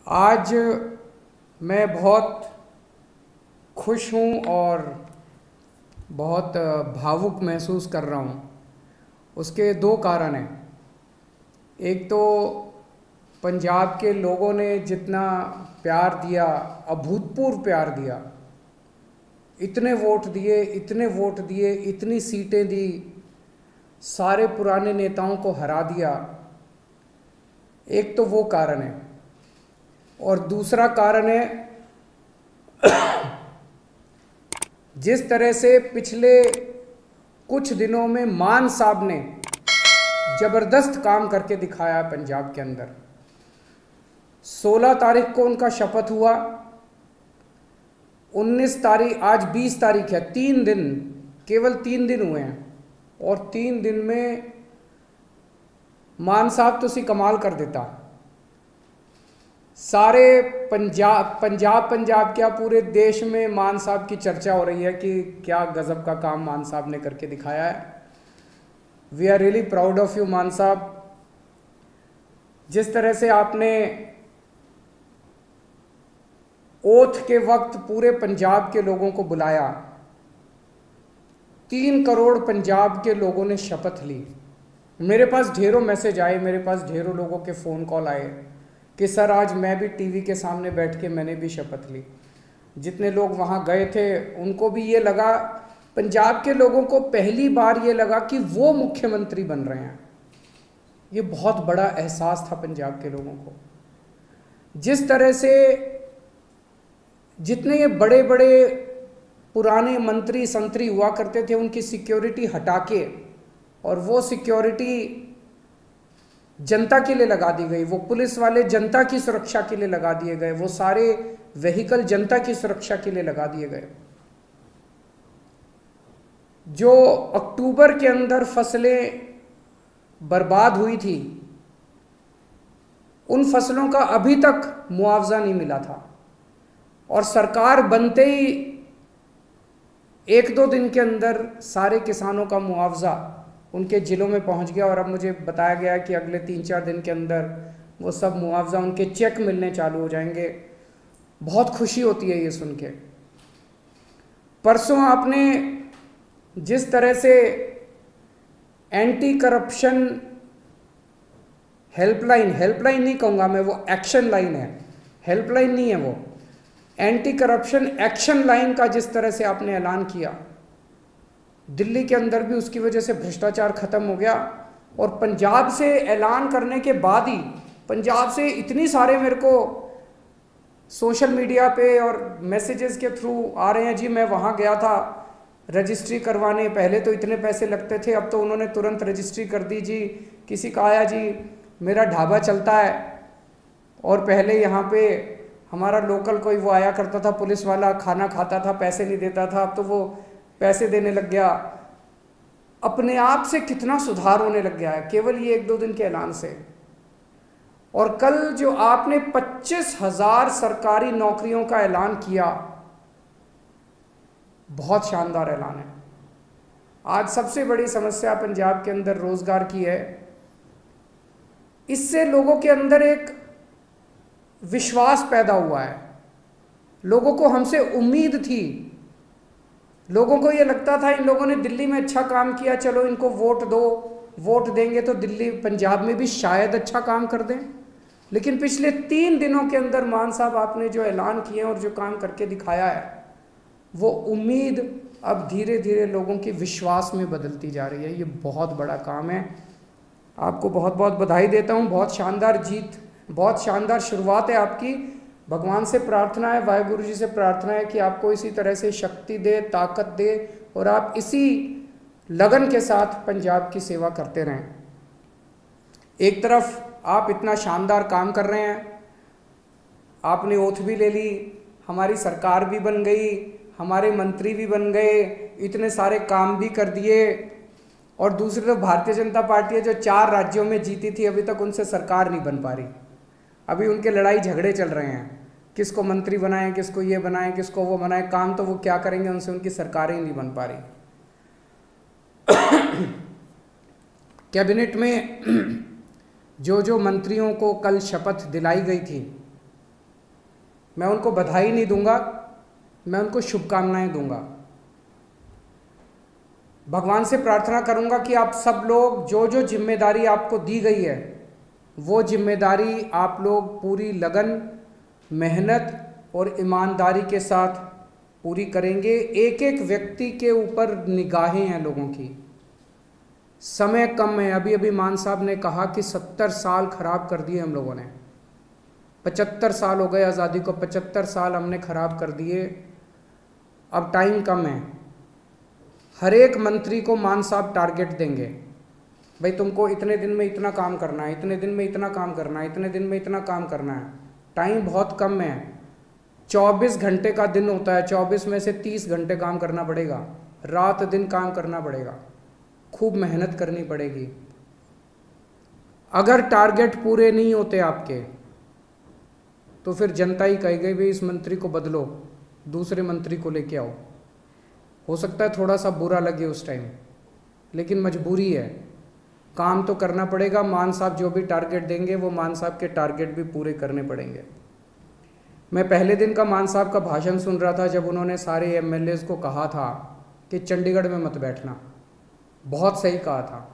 आज मैं बहुत खुश हूँ और बहुत भावुक महसूस कर रहा हूँ। उसके दो कारण हैं। एक तो पंजाब के लोगों ने जितना प्यार दिया, अभूतपूर्व प्यार दिया, इतने वोट दिए, इतने वोट दिए, इतनी सीटें दी, सारे पुराने नेताओं को हरा दिया। एक तो वो कारण है। और दूसरा कारण है जिस तरह से पिछले कुछ दिनों में मान साहब ने जबरदस्त काम करके दिखाया है पंजाब के अंदर। 16 तारीख को उनका शपथ हुआ, 19 तारीख, आज 20 तारीख है, 3 दिन, केवल 3 दिन हुए हैं। और 3 दिन में मान साहब तो सी कमाल कर देता। सारे पंजाब क्या पूरे देश में मान साहब की चर्चा हो रही है कि क्या गजब का काम मान साहब ने करके दिखाया है। We are really proud of you Mann साहब। जिस तरह से आपने ओथ के वक्त पूरे पंजाब के लोगों को बुलाया, 3 करोड़ पंजाब के लोगों ने शपथ ली। मेरे पास ढेरों मैसेज आए, मेरे पास ढेरों लोगों के फ़ोन कॉल आए कि सर आज मैं भी टीवी के सामने बैठ के मैंने भी शपथ ली। जितने लोग वहाँ गए थे उनको भी ये लगा, पंजाब के लोगों को पहली बार ये लगा कि वो मुख्यमंत्री बन रहे हैं। ये बहुत बड़ा एहसास था पंजाब के लोगों को। जिस तरह से जितने ये बड़े बड़े पुराने मंत्री संतरी हुआ करते थे उनकी सिक्योरिटी हटा के और वो सिक्योरिटी जनता के लिए लगा दी गई, वो पुलिस वाले जनता की सुरक्षा के लिए लगा दिए गए, वो सारे व्हीकल जनता की सुरक्षा के लिए लगा दिए गए। जो अक्टूबर के अंदर फसलें बर्बाद हुई थी उन फसलों का अभी तक मुआवजा नहीं मिला था। और सरकार बनते ही 1-2 दिन के अंदर सारे किसानों का मुआवजा उनके ज़िलों में पहुंच गया। और अब मुझे बताया गया कि अगले 3-4 दिन के अंदर वो सब मुआवजा उनके चेक मिलने चालू हो जाएंगे। बहुत खुशी होती है ये सुन के। परसों आपने जिस तरह से एंटी करप्शन हेल्पलाइन नहीं कहूँगा मैं, वो एक्शन लाइन है, हेल्पलाइन नहीं है, वो एंटी करप्शन एक्शन लाइन का जिस तरह से आपने ऐलान किया, दिल्ली के अंदर भी उसकी वजह से भ्रष्टाचार खत्म हो गया। और पंजाब से ऐलान करने के बाद ही पंजाब से इतनी सारे मेरे को सोशल मीडिया पे और मैसेजेस के थ्रू आ रहे हैं, जी मैं वहाँ गया था रजिस्ट्री करवाने, पहले तो इतने पैसे लगते थे, अब तो उन्होंने तुरंत रजिस्ट्री कर दी। जी किसी का आया, जी मेरा ढाबा चलता है और पहले यहाँ पे हमारा लोकल कोई वो आया करता था पुलिस वाला, खाना खाता था, पैसे नहीं देता था, अब तो वो पैसे देने लग गया। अपने आप से कितना सुधार होने लग गया है केवल ये 1-2 दिन के ऐलान से। और कल जो आपने 25,000 सरकारी नौकरियों का ऐलान किया, बहुत शानदार ऐलान है। आज सबसे बड़ी समस्या पंजाब के अंदर रोजगार की है। इससे लोगों के अंदर एक विश्वास पैदा हुआ है। लोगों को हमसे उम्मीद थी, लोगों को ये लगता था इन लोगों ने दिल्ली में अच्छा काम किया, चलो इनको वोट दो, वोट देंगे तो दिल्ली पंजाब में भी शायद अच्छा काम कर दें। लेकिन पिछले 3 दिनों के अंदर मान साहब आपने जो ऐलान किए और जो काम करके दिखाया है, वो उम्मीद अब धीरे धीरे लोगों के विश्वास में बदलती जा रही है। ये बहुत बड़ा काम है। आपको बहुत बहुत बधाई देता हूँ। बहुत शानदार जीत, बहुत शानदार शुरुआत है आपकी। भगवान से प्रार्थना है, वाहेगुरु जी से प्रार्थना है कि आपको इसी तरह से शक्ति दे, ताकत दे और आप इसी लगन के साथ पंजाब की सेवा करते रहें। एक तरफ आप इतना शानदार काम कर रहे हैं, आपने ओथ भी ले ली, हमारी सरकार भी बन गई, हमारे मंत्री भी बन गए, इतने सारे काम भी कर दिए। और दूसरी तरफ भारतीय जनता पार्टी है जो 4 राज्यों में जीती थी, अभी तक उनसे सरकार नहीं बन पा रही। अभी उनके लड़ाई झगड़े चल रहे हैं, किसको मंत्री बनाएं, किसको ये बनाएं, किसको वो बनाएं। काम तो वो क्या करेंगे, उनसे उनकी सरकारें ही नहीं बन पा रही। कैबिनेट में जो जो मंत्रियों को कल शपथ दिलाई गई थी, मैं उनको बधाई नहीं दूंगा, मैं उनको शुभकामनाएं दूंगा। भगवान से प्रार्थना करूंगा कि आप सब लोग जो जो जिम्मेदारी आपको दी गई है वो जिम्मेदारी आप लोग पूरी लगन, मेहनत और ईमानदारी के साथ पूरी करेंगे। एक एक व्यक्ति के ऊपर निगाहें हैं लोगों की, समय कम है। अभी अभी मान साहब ने कहा कि 70 साल खराब कर दिए हम लोगों ने, 75 साल हो गए आज़ादी को, 75 साल हमने खराब कर दिए, अब टाइम कम है। हर एक मंत्री को मान साहब टारगेट देंगे, भाई तुमको इतने दिन में इतना काम करना है, इतने दिन में इतना काम करना है, इतने दिन में इतना काम करना है। टाइम बहुत कम है, 24 घंटे का दिन होता है, 24 में से 30 घंटे काम करना पड़ेगा, रात दिन काम करना पड़ेगा, खूब मेहनत करनी पड़ेगी। अगर टारगेट पूरे नहीं होते आपके तो फिर जनता ही कहेगी भाई इस मंत्री को बदलो, दूसरे मंत्री को लेके आओ। हो सकता है थोड़ा सा बुरा लगे उस टाइम, लेकिन मजबूरी है, काम तो करना पड़ेगा। मान साहब जो भी टारगेट देंगे वो मान साहब के टारगेट भी पूरे करने पड़ेंगे। मैं पहले दिन का मान साहब का भाषण सुन रहा था जब उन्होंने सारे एमएलएज को कहा था कि चंडीगढ़ में मत बैठना, बहुत सही कहा था।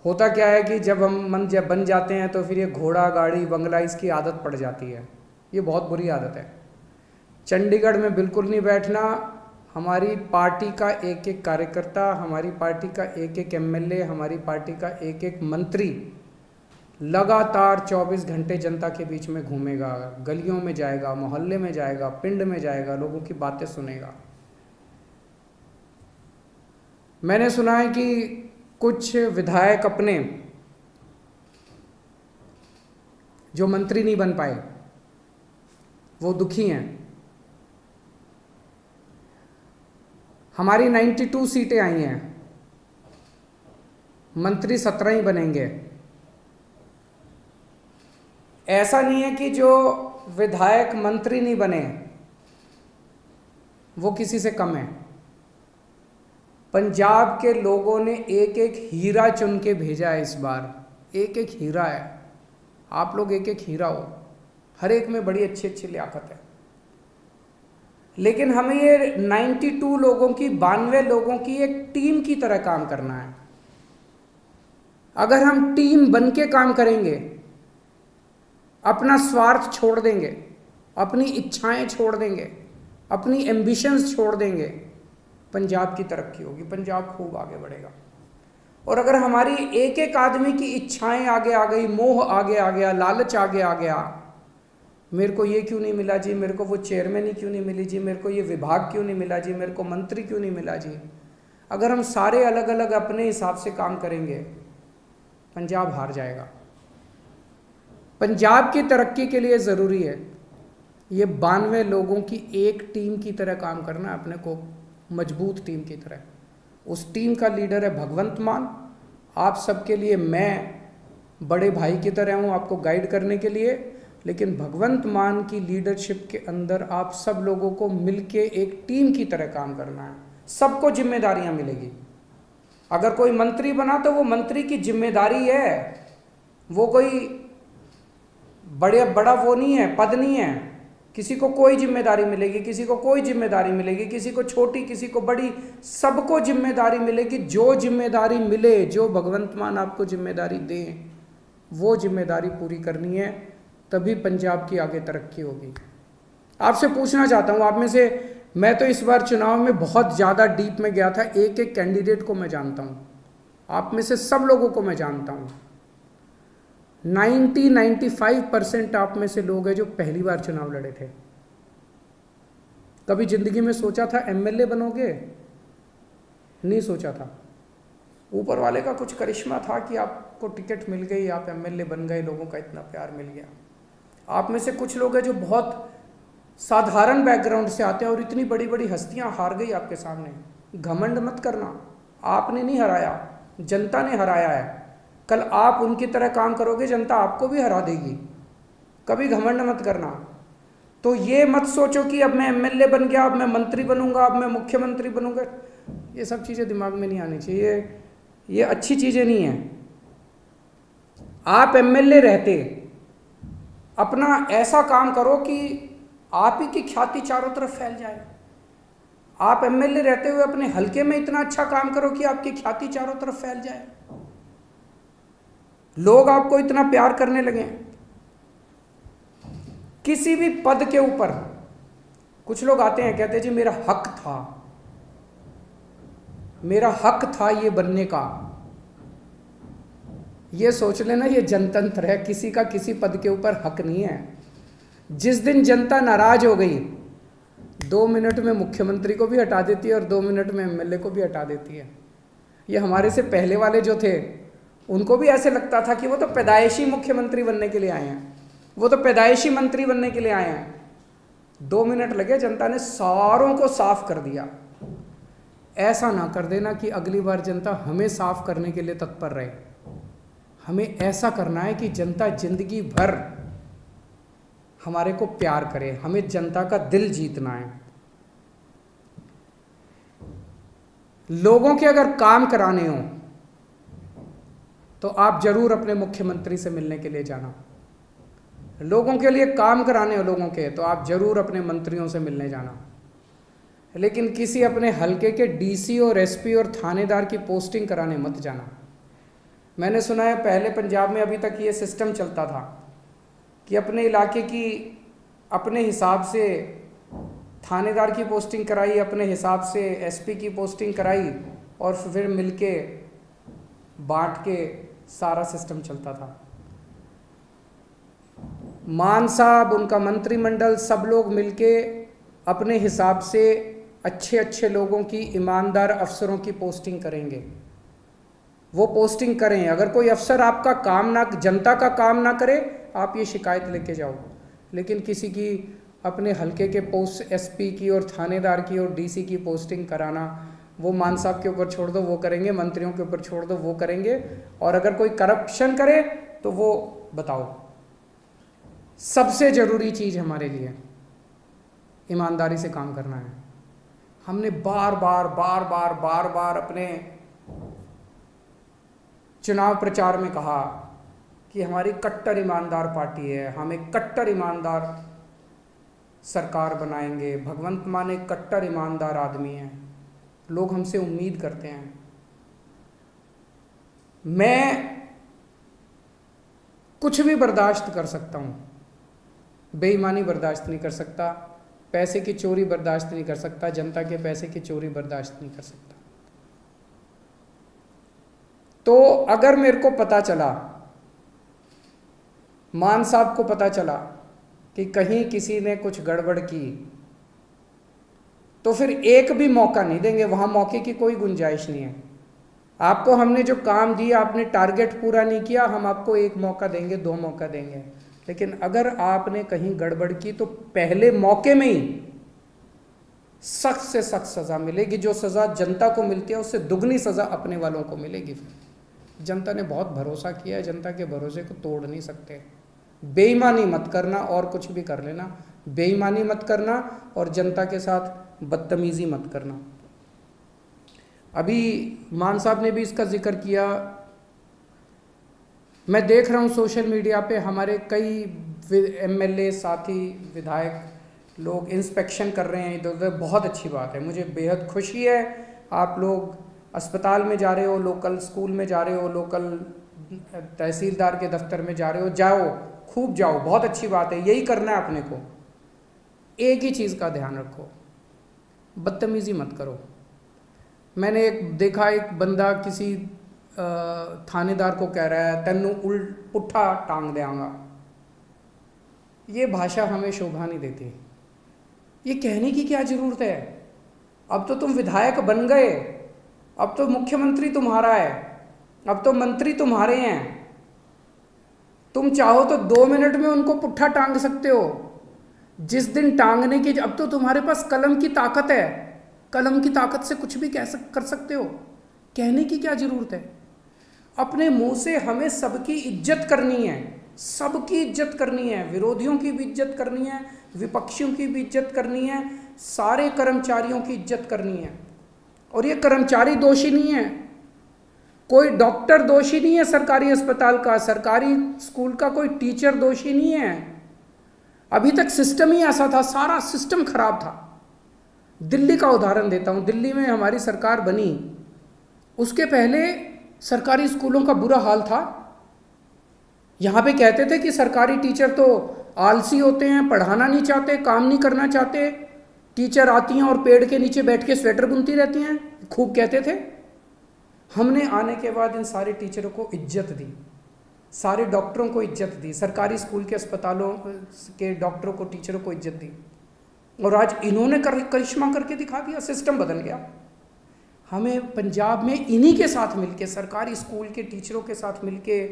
होता क्या है कि जब हम जब बन जाते हैं तो फिर ये घोड़ा गाड़ी बंगला इसकी आदत पड़ जाती है, ये बहुत बुरी आदत है। चंडीगढ़ में बिल्कुल नहीं बैठना। हमारी पार्टी का एक एक कार्यकर्ता, हमारी पार्टी का एक एक एमएलए, हमारी पार्टी का एक एक मंत्री लगातार 24 घंटे जनता के बीच में घूमेगा, गलियों में जाएगा, मोहल्ले में जाएगा, पिंड में जाएगा, लोगों की बातें सुनेगा। मैंने सुना है कि कुछ विधायक अपने जो मंत्री नहीं बन पाए वो दुखी हैं। हमारी 92 सीटें आई हैं, मंत्री 17 ही बनेंगे। ऐसा नहीं है कि जो विधायक मंत्री नहीं बने वो किसी से कम है। पंजाब के लोगों ने एक एक हीरा चुन के भेजा है इस बार, एक एक हीरा है। आप लोग एक एक हीरा हो, हर एक में बड़ी अच्छी अच्छी लियाकत है। लेकिन हमें ये 92 लोगों की, 92 लोगों की एक टीम की तरह काम करना है। अगर हम टीम बन के काम करेंगे, अपना स्वार्थ छोड़ देंगे, अपनी इच्छाएं छोड़ देंगे, अपनी एम्बिशंस छोड़ देंगे, पंजाब की तरक्की होगी, पंजाब खूब आगे बढ़ेगा। और अगर हमारी एक एक आदमी की इच्छाएं आगे आ गई, मोह आगे आ गया, लालच आगे आ गया, मेरे को ये क्यों नहीं मिला जी, मेरे को वो चेयरमैन ही क्यों नहीं मिली जी, मेरे को ये विभाग क्यों नहीं मिला जी, मेरे को मंत्री क्यों नहीं मिला जी। अगर हम सारे अलग अलग अपने हिसाब से काम करेंगे, पंजाब हार जाएगा। पंजाब की तरक्की के लिए ज़रूरी है ये 92 लोगों की एक टीम की तरह काम करना, अपने को मजबूत टीम की तरह। उस टीम का लीडर है भगवंत मान। आप सबके लिए मैं बड़े भाई की तरह हूँ आपको गाइड करने के लिए, लेकिन भगवंत मान की लीडरशिप के अंदर आप सब लोगों को मिलके एक टीम की तरह काम करना है। सबको जिम्मेदारियां मिलेगी। अगर कोई मंत्री बना तो वो मंत्री की जिम्मेदारी है, वो कोई बड़ा वो नहीं है, पद नहीं है। किसी को कोई जिम्मेदारी मिलेगी, किसी को कोई जिम्मेदारी मिलेगी, किसी को छोटी, किसी को बड़ी, सबको जिम्मेदारी मिलेगी। जो जिम्मेदारी मिले, जो भगवंत मान आपको जिम्मेदारी दें, वो जिम्मेदारी पूरी करनी है, तभी पंजाब की आगे तरक्की होगी। आपसे पूछना चाहता हूँ, आप में से, मैं तो इस बार चुनाव में बहुत ज़्यादा डीप में गया था, एक एक कैंडिडेट को मैं जानता हूँ, आप में से सब लोगों को मैं जानता हूँ। 95% आप में से लोग हैं जो पहली बार चुनाव लड़े थे। कभी जिंदगी में सोचा था एमएलए बनोगे? नहीं सोचा था। ऊपर वाले का कुछ करिश्मा था कि आपको टिकट मिल गई, आप एमएलए बन गए, लोगों का इतना प्यार मिल गया। आप में से कुछ लोग हैं जो बहुत साधारण बैकग्राउंड से आते हैं और इतनी बड़ी बड़ी हस्तियां हार गई आपके सामने। घमंड मत करना, आपने नहीं हराया, जनता ने हराया है। कल आप उनकी तरह काम करोगे, जनता आपको भी हरा देगी। कभी घमंड मत करना। तो ये मत सोचो कि अब मैं एमएलए बन गया, अब मैं मंत्री बनूंगा, अब मैं मुख्यमंत्री बनूंगा। ये सब चीज़ें दिमाग में नहीं आनी चाहिए, ये अच्छी चीज़ें नहीं हैं। आप एमएलए रहते अपना ऐसा काम करो कि आप ही की ख्याति चारों तरफ फैल जाए। आप एमएलए रहते हुए अपने हलके में इतना अच्छा काम करो कि आपकी ख्याति चारों तरफ फैल जाए, लोग आपको इतना प्यार करने लगे। किसी भी पद के ऊपर कुछ लोग आते हैं, कहते हैं जी मेरा हक था, मेरा हक था ये बनने का। ये सोच लेना ये जनतंत्र है, किसी का किसी पद के ऊपर हक नहीं है। जिस दिन जनता नाराज हो गई, 2 मिनट में मुख्यमंत्री को भी हटा देती है और 2 मिनट में एमएलए को भी हटा देती है। ये हमारे से पहले वाले जो थे उनको भी ऐसे लगता था कि वो तो पैदाइशी मुख्यमंत्री बनने के लिए आए हैं, वो तो पैदाइशी मंत्री बनने के लिए आए हैं। 2 मिनट लगे, जनता ने सारों को साफ कर दिया। ऐसा ना कर देना कि अगली बार जनता हमें साफ करने के लिए तत्पर रहे। हमें ऐसा करना है कि जनता जिंदगी भर हमारे को प्यार करे, हमें जनता का दिल जीतना है। लोगों के अगर काम कराने हो तो आप जरूर अपने मुख्यमंत्री से मिलने के लिए जाना। लोगों के लिए काम कराने हो लोगों के, तो आप जरूर अपने मंत्रियों से मिलने जाना। लेकिन किसी अपने हलके के डीसी और एसपी और थानेदार की पोस्टिंग कराने मत जाना। मैंने सुना है पहले पंजाब में अभी तक ये सिस्टम चलता था कि अपने इलाके की अपने हिसाब से थानेदार की पोस्टिंग कराई, अपने हिसाब से एसपी की पोस्टिंग कराई और फिर मिलके बांट के सारा सिस्टम चलता था। मान साहब, उनका मंत्रिमंडल, सब लोग मिलके अपने हिसाब से अच्छे अच्छे लोगों की, ईमानदार अफसरों की पोस्टिंग करेंगे। वो पोस्टिंग करें। अगर कोई अफसर आपका काम ना, जनता का काम ना करे, आप ये शिकायत लेके जाओ। लेकिन किसी की अपने हलके के पोस्ट एसपी की और थानेदार की और डीसी की पोस्टिंग कराना, वो मान साहब के ऊपर छोड़ दो, वो करेंगे। मंत्रियों के ऊपर छोड़ दो, वो करेंगे। और अगर कोई करप्शन करे तो वो बताओ। सबसे ज़रूरी चीज़ हमारे लिए ईमानदारी से काम करना है। हमने बार बार अपने चुनाव प्रचार में कहा कि हमारी कट्टर ईमानदार पार्टी है, हम एक कट्टर ईमानदार सरकार बनाएंगे। भगवंत मान एक कट्टर ईमानदार आदमी है, लोग हमसे उम्मीद करते हैं। मैं कुछ भी बर्दाश्त कर सकता हूँ, बेईमानी बर्दाश्त नहीं कर सकता, पैसे की चोरी बर्दाश्त नहीं कर सकता, जनता के पैसे की चोरी बर्दाश्त नहीं कर सकता। तो अगर मेरे को पता चला, मान साहब को पता चला कि कहीं किसी ने कुछ गड़बड़ की, तो फिर एक भी मौका नहीं देंगे। वहां मौके की कोई गुंजाइश नहीं है। आपको हमने जो काम दिया, आपने टारगेट पूरा नहीं किया, हम आपको 1 मौका देंगे, 2 मौका देंगे। लेकिन अगर आपने कहीं गड़बड़ की तो पहले मौके में ही सख्त से सख्त सज़ा मिलेगी। जो सज़ा जनता को मिलती है उससे दुगनी सज़ा अपने वालों को मिलेगी। फिर जनता ने बहुत भरोसा किया है, जनता के भरोसे को तोड़ नहीं सकते। बेईमानी मत करना और कुछ भी कर लेना, बेईमानी मत करना और जनता के साथ बदतमीज़ी मत करना। अभी मान साहब ने भी इसका जिक्र किया। मैं देख रहा हूँ सोशल मीडिया पे हमारे कई एमएलए साथी, विधायक लोग इंस्पेक्शन कर रहे हैं इधर उधर। बहुत अच्छी बात है, मुझे बेहद खुशी है। आप लोग अस्पताल में जा रहे हो, लोकल स्कूल में जा रहे हो, लोकल तहसीलदार के दफ्तर में जा रहे हो, जाओ, खूब जाओ, बहुत अच्छी बात है। यही करना है अपने को। एक ही चीज़ का ध्यान रखो, बदतमीज़ी मत करो। मैंने देखा एक बंदा किसी थानेदार को कह रहा है, तेनू पुट्ठा टांग देंगा। ये भाषा हमें शोभा नहीं देती। ये कहने की क्या ज़रूरत है? अब तो तुम विधायक बन गए, अब तो मुख्यमंत्री तुम्हारा है, अब तो मंत्री तुम्हारे हैं। तुम चाहो तो 2 मिनट में उनको पुट्ठा टांग सकते हो। जिस दिन टांगने की, अब तो तुम्हारे पास कलम की ताकत है, कलम की ताकत से कुछ भी कर सकते हो। कहने की क्या ज़रूरत है? अपने मुंह से हमें सबकी इज्जत करनी है, सबकी इज्जत करनी है। विरोधियों की भी इज्जत करनी है, विपक्षियों की भी इज्जत करनी है, सारे कर्मचारियों की इज्जत करनी है। और ये कर्मचारी दोषी नहीं है, कोई डॉक्टर दोषी नहीं है सरकारी अस्पताल का, सरकारी स्कूल का कोई टीचर दोषी नहीं है, अभी तक सिस्टम ही ऐसा था, सारा सिस्टम खराब था। दिल्ली का उदाहरण देता हूँ, दिल्ली में हमारी सरकार बनी, उसके पहले सरकारी स्कूलों का बुरा हाल था। यहाँ पे कहते थे कि सरकारी टीचर तो आलसी होते हैं, पढ़ाना नहीं चाहते, काम नहीं करना चाहते, टीचर आती हैं और पेड़ के नीचे बैठ के स्वेटर बुनती रहती हैं, खूब कहते थे। हमने आने के बाद इन सारे टीचरों को इज्जत दी, सारे डॉक्टरों को इज्जत दी, सरकारी स्कूल के अस्पतालों के डॉक्टरों को, टीचरों को इज्जत दी, और आज इन्होंने करिश्मा करके दिखा दिया, सिस्टम बदल गया। हमें पंजाब में इन्हीं के साथ मिलके, सरकारी स्कूल के टीचरों के साथ मिलके,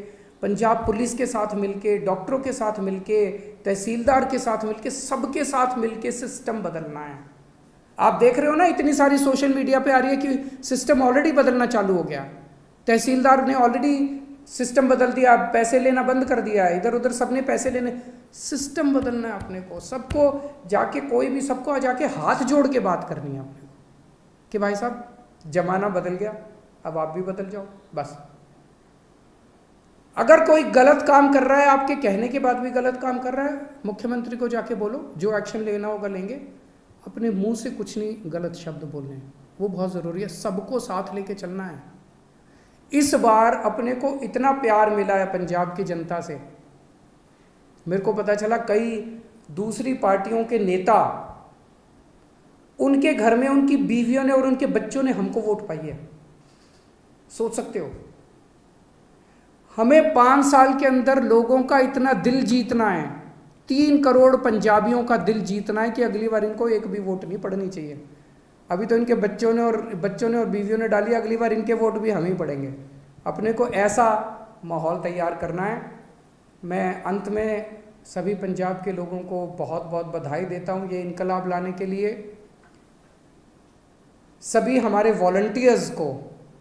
पंजाब पुलिस के साथ मिलके, डॉक्टरों के साथ मिलके, तहसीलदार के साथ मिलके, सबके साथ मिलके सिस्टम बदलना है। आप देख रहे हो ना, इतनी सारी सोशल मीडिया पे आ रही है कि सिस्टम ऑलरेडी बदलना चालू हो गया, तहसीलदार ने ऑलरेडी सिस्टम बदल दिया, पैसे लेना बंद कर दिया है, इधर उधर सबने पैसे लेने, सिस्टम बदलना है अपने को। सबको जाके, कोई भी सबको जाके हाथ जोड़ के बात करनी है अपने को कि भाई साहब जमाना बदल गया, अब आप भी बदल जाओ। बस अगर कोई गलत काम कर रहा है, आपके कहने के बाद भी गलत काम कर रहा है, मुख्यमंत्री को जाके बोलो, जो एक्शन लेना होगा लेंगे। अपने मुंह से कुछ नहीं गलत शब्द बोलने, वो बहुत ज़रूरी है। सबको साथ लेके चलना है। इस बार अपने को इतना प्यार मिला है पंजाब की जनता से। मेरे को पता चला कई दूसरी पार्टियों के नेता, उनके घर में उनकी बीवियों ने और उनके बच्चों ने हमको वोट पाई है। सोच सकते हो, हमें 5 साल के अंदर लोगों का इतना दिल जीतना है, 3 करोड़ पंजाबियों का दिल जीतना है कि अगली बार इनको एक भी वोट नहीं पड़नी चाहिए। अभी तो इनके बच्चों ने और बीवियों ने डाली, अगली बार इनके वोट भी हम ही पड़ेंगे। अपने को ऐसा माहौल तैयार करना है। मैं अंत में सभी पंजाब के लोगों को बहुत बहुत बधाई देता हूँ ये इनकलाब लाने के लिए। सभी हमारे वॉलंटियर्स को,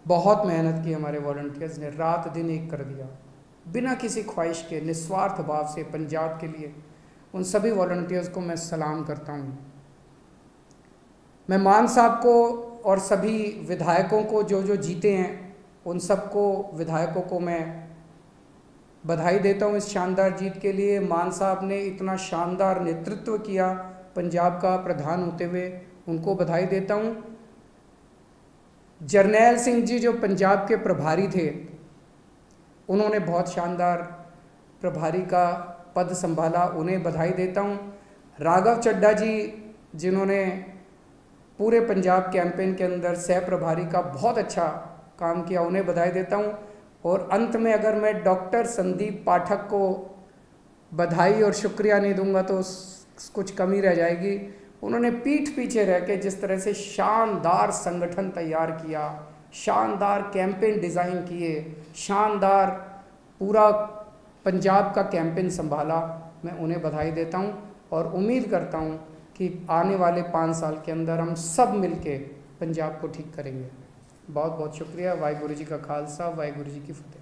बहुत मेहनत की हमारे वॉलंटियर्स ने, रात दिन एक कर दिया, बिना किसी ख्वाहिश के, निस्वार्थ भाव से पंजाब के लिए। उन सभी वॉलंटियर्स को मैं सलाम करता हूँ। मैं मान साहब को और सभी विधायकों को जो जीते हैं, उन सबको विधायकों को मैं बधाई देता हूँ इस शानदार जीत के लिए। मान साहब ने इतना शानदार नेतृत्व किया पंजाब का प्रधान होते हुए, उनको बधाई देता हूँ। जरनैल सिंह जी जो पंजाब के प्रभारी थे, उन्होंने बहुत शानदार प्रभारी का पद संभाला, उन्हें बधाई देता हूँ। राघव चड्ढा जी जिन्होंने पूरे पंजाब कैंपेन के अंदर सह प्रभारी का बहुत अच्छा काम किया, उन्हें बधाई देता हूँ। और अंत में अगर मैं डॉक्टर संदीप पाठक को बधाई और शुक्रिया नहीं दूंगा तो कुछ कमी रह जाएगी। उन्होंने पीठ पीछे रह के जिस तरह से शानदार संगठन तैयार किया, शानदार कैंपेन डिज़ाइन किए, शानदार पूरा पंजाब का कैंपेन संभाला, मैं उन्हें बधाई देता हूं। और उम्मीद करता हूं कि आने वाले 5 साल के अंदर हम सब मिलके पंजाब को ठीक करेंगे। बहुत बहुत शुक्रिया। वाहिगुरु जी का खालसा, वाहिगुरु जी की फतेह।